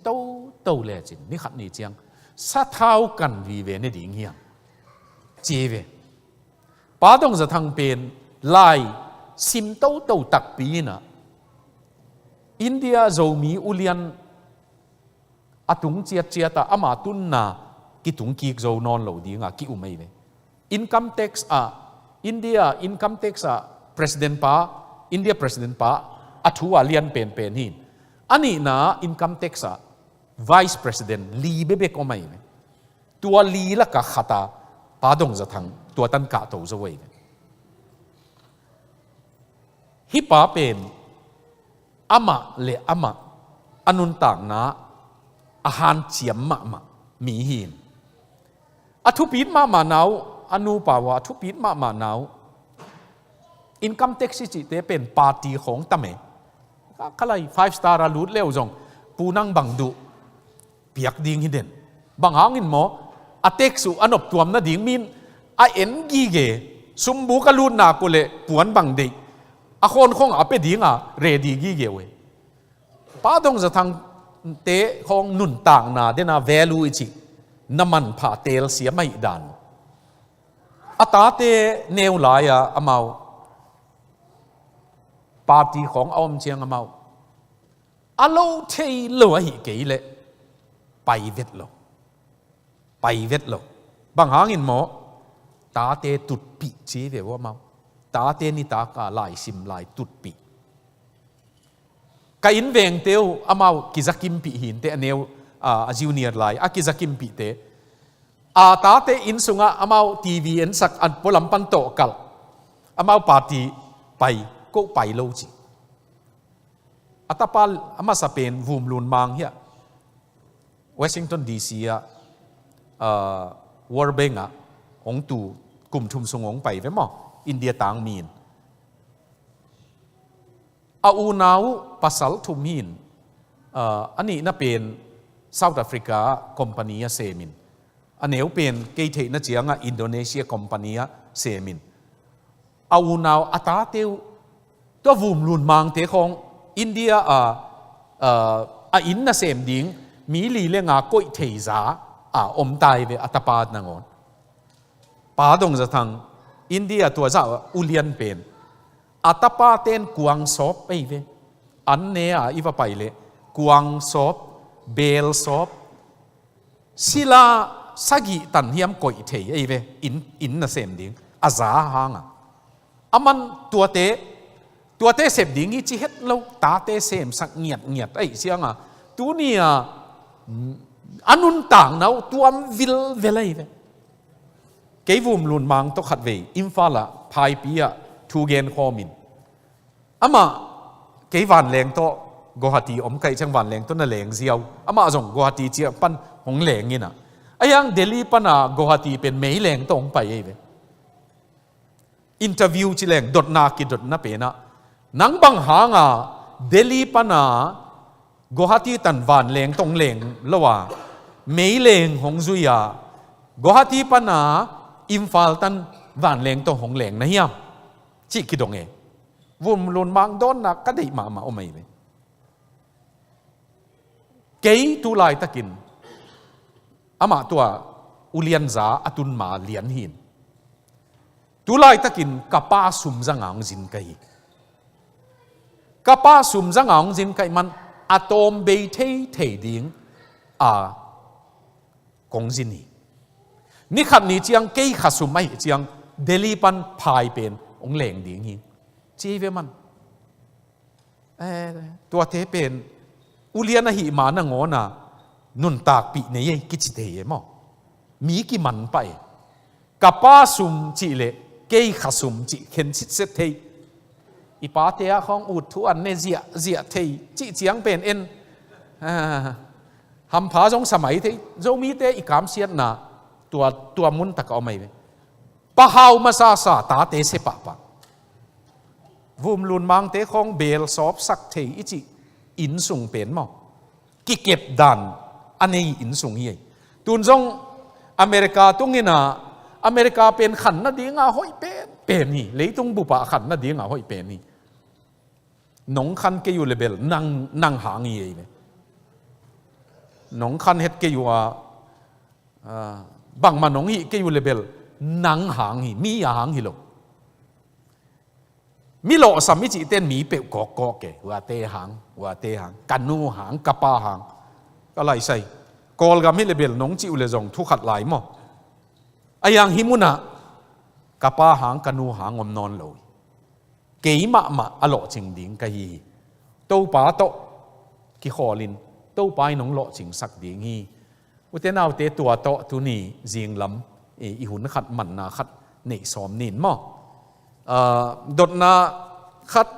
to le chin ni khat ni chiang sa thau kan vi ve ne ding hiam chi ve pa dong za thang pen lai sim to tak pi na India zomi ulian atung chia ta ama tun na ki tung ki zo non lo dinga ki umei ve income tax India income tax India president pa athua lian pen hin ani na income tax vice president li bebe ko mai ve tua li la ka khata pa dong za thang tua tan ka to zo wei hi pa pen ama le ama anun tang na ahan chiam ma mi hin athu pin ma nau anu pa wa athu pin ma nau income tax chi te pen partyของตะเมkhalai 5 star alut leo jong punang bangdu piak ding hiden bang hangin mo atek su anop tuam na ding min a en gi ge sumbu kalut na ko le puan bang de a khon khong a pe ding a ready gi ge we pa dong za thang te khong nun tang na de na value chi naman pha tel sia mai dan ata te neu la ya amau party ของออมเชียงamau alo thei lo hi ke le pai vet lo bang hangin mo ta te tut pi che ve wa mau ta te ni ta ka lai sim lai tut pi ka in veng teu amau ki zakim pi hin te aneu a junior lai a ki zakim pi te a ta te in sunga amau tv en sak an polam pan to kal amau party pai ko pai lo chi atapal ama sa pen vum lun mang hia Washington DC World Bank ong tu kum thum sungong pai ve mo India tang min a unau pasal thum hin ani na pen South Africa company a semin aneu pen ke the na chianga Indonesia company a semin a unau ata teu to vum lun mang te khong India in na sem ding mi li le nga koi thei za om tai ve atapa na ngon pa dong za thang India tua za ulian pen atapa ten kuang sop pe ve an ne iwa pai le kuang sop bel sop sila sagi tan hiam koi thei ei ve in na sem ding aza hanga aman tua te sep ding hi chi het lo ta te sem sak ngiat ai sianga tu nia anun tang nau tuam vil velai ve ke vum lun mang to khat ve imfala phai pia thu gen khomin ama ke van leng to Guwahati om kai chang van leng to na leng ziaw ama zong Guwahati chi pan hong leng ina ayang Delhi pana Guwahati pen mei leng tong pai ai ve interview chi leng dot na ki dot na pe na nang bang hanga Delhi pana Guwahati tan van leng tong leng lawa mei leng hong zuya Guwahati pana Imphal tan van leng tong hong leng na hiam chi ki dong e vum lun mang don na ka dei ma o mai ve kei tu lai takin ama tua ulian za atun ma lian hin tu lai takin kapa sum zangang jin kai kapa sum zangang jin kai man atom be thei thei ding a kong jin ni khat ni chiang kei khasum mai chiang Delhi pan phai pen ong leng ding hi chi ve man tua te pen ulian hi ma na ngona nun tak pi ne ye ki chi te mo mi ki man pai kapa sum chi le kei khasum chi khen chit se thei ipa te a khong ut thu an ne zia thei chi chiang pen en ham pha jong samai thei zo mi te i kam siat na tua mun tak au mai pa hau ma sa ta te se pa vum lun mang te khong bel sop sak thei ichi in sung pen mo ki kep dan anei in sung hi tun jong America tungina America pen khan na dinga hoi pen ni leitung bu pa khan na dinga hoi pen ni nong khan ke yu level nang hang hi nong khan het ke yu bang ma nong hi ke yu level nang hang hi mi hang hi lo mi lo sam mi chi ten mi pe ko ke wa te hang kanu hang kapa hang ka lai sai kol ga mi level nong chi u le jong thu khat lai mo ayang himuna kapa hang kanu hang om non lo ke ma alo ching ding ka hi to pa to ki kholin to pai nong lo ching sak ding hi u te naw te tua to tu ni jing lam i hun khat man na khat nei som nin mo dot na khát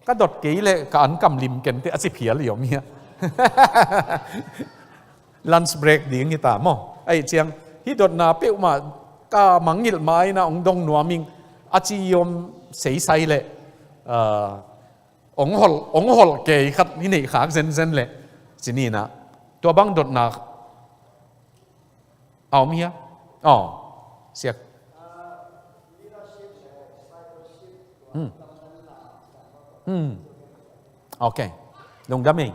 ka dot ke le ka an kam lim ken te asi phia liom hi lunch break ding hi ta mo ai chiang hi dot na pe ma ka mangil mai na ong dong nuaming achi yom sei sai le ong hol ke khat ni nei khak zen le chini na to bang dot na au mi ha siak okay long da me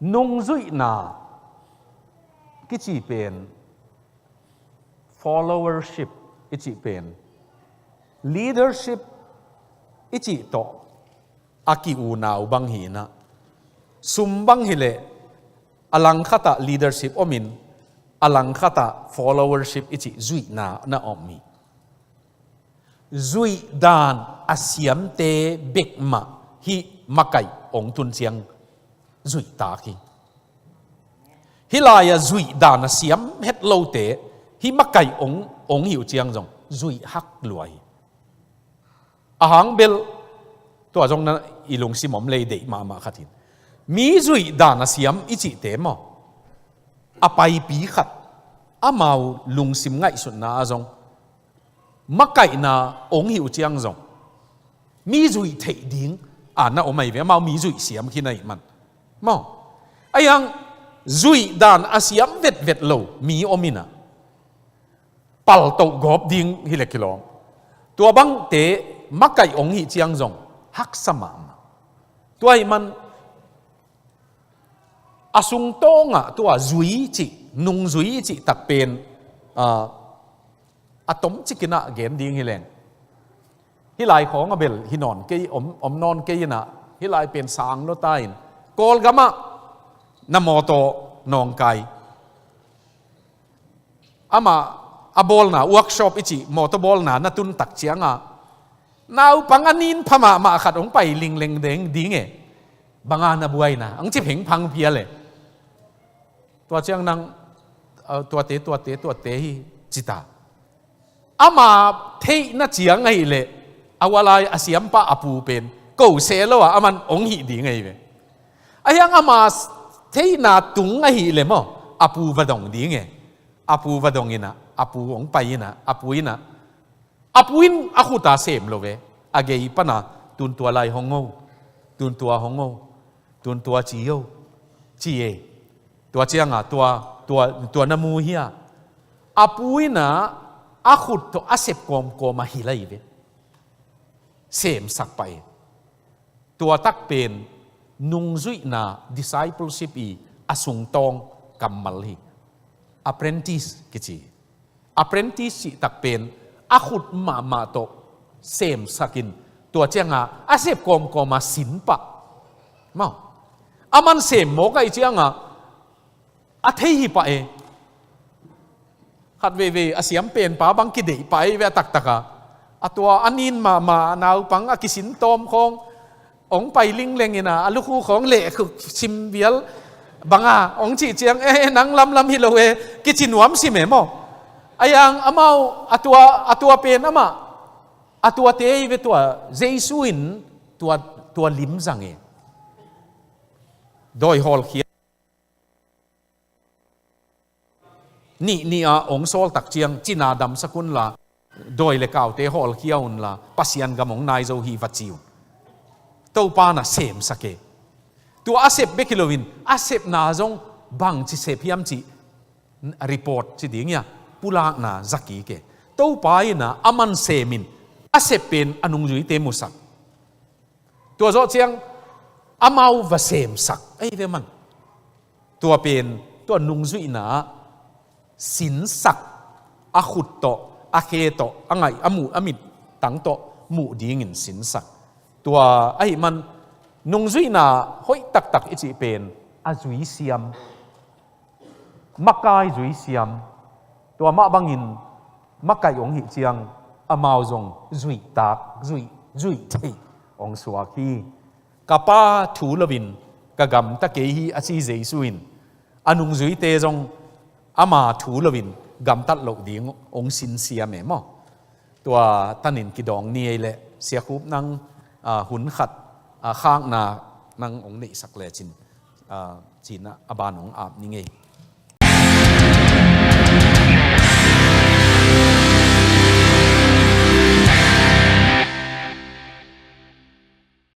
nung zui na ki chi pen followership ichi pen leadership ichi to aki u nau bang hi na sum bang hi le alang khata leadership omin alang khata followership ichi zui na ommi zui dan asiam te bekma hi makai ong tun chiang zui ta ki hilaya zui dan asiam het lo te hi makai ong hiu chiang jong zui hak luai ahang bel to jong na ilung simom le de ma khatin mi zui dan asiam ichi te mo apai pi khat amau lung sim ngai sun na azong makai na ong hiu chiang zong mi zui thei ding na omai ve mau mi zui siam khi nai man mo ayang zui dan asiam vet lo mi omina pal to gop ding hi le kilong tua bang te makai ong hi chiang zong hak sama tuai man asung tonga tua zui chi nung zui chi tak pen atom chikina gen ding hileng hilai khong abel hinon ke om non ke na hilai pen sang lo tain kol gama na moto nong kai ama abol na workshop ichi moto bol na tun tak chianga nau panganin phama ma khat ong pai ling leng deng ding e banga na buai na ang chi pheng phang pia le tua chiang nang tua te hi chita อามาเทน่าเจียงไงเลยอาวาลายอาเซียมปะอาปูเป็นกูเซลว่าอามันองหิดีไงเว้ยอายังอามาเทน่าตุงไงเลยมั้งอาปูวดงดีไงอาปูวดงอินะอาปูองไปนะอาปูอินะอาปูอินอาขุตาเสมโลเวอาเกยปนะตุนตัวลายฮงโง่ตุนตัวฮงโง่ตุนตัวจีโอจีเอตัวเจียงอ่ะตัวน้ำมูเฮียอาปูอินะอาขุดตัวอาเสพกอมมาฮิไลเวเสมสักไปตัวตักเป็นนุงจุยนา discipleship อีอาสุงตองกัมมัลฮี apprentice กิจี apprentice ตักเป็นอาขุดมาโตเสมสักินตัวเจียงอาเสพกอมมาสินปะมาอามันเสมโมกไอเจียงอาเทหิปะขัดเวอาเสียมเป็นป้าบังกิเดไปเวตักตัวอันนินมาหนาวปังอากิสินตอมขององไปลิงเลงนะลูกคู่ของเละคือชิมเวียลบังองจีเจียงนังลำฮิโลเวกิจินวมสิเมโมอายังอามาตัวเป็นอามาตัวเตยเวตัวเจสุอินตัวลิมจังโดยฮอลเคียนี่องโซลตักเจียงจินาดำสกุลละโดยเลกาวเตฮอลเคียอุนละปัสยันกำมงนายโจฮีวัจิวตัวปานะเสมสเกตัวอาเซบเบกิโลวินอาเซบนาจงบังจิเซพิยมจิรีพอร์ตจิดิ่งเนี่ยปุลากนาจักกี้เกตัวปายนะอามันเซมินอาเซบเป็นอนุงจุยเตมุสักตัวโจเจียงอามาวะเซมสักไอ้เวมันตัวเป็นตัวนุงจุยนะสินสักอาขุดโตอาเคโตอ่างไงอามูอามิดตั้งโตมูดีงินสินสักตัวไอ้มันนุงจุยนาห้อยตักอิจิเป็นอาจุยเซียมมักกายจุยเซียมตัวมะบังอินมักกายองหิเจียงอามาวจงจุยตักจุยเทองสวาคีกะป้าถูลวินกะกำตะเกฮีอาชีเจสุอินอนุงจุยเตจงอามาถูลวินกำตัดโลกดีองสินเสียแม่หมอตัวตันินกิดองนี่แหละเสียคูบนังหุ่นขัดข้างนานังองนี่สักเลจินจีนอบานองอาบนี่ไง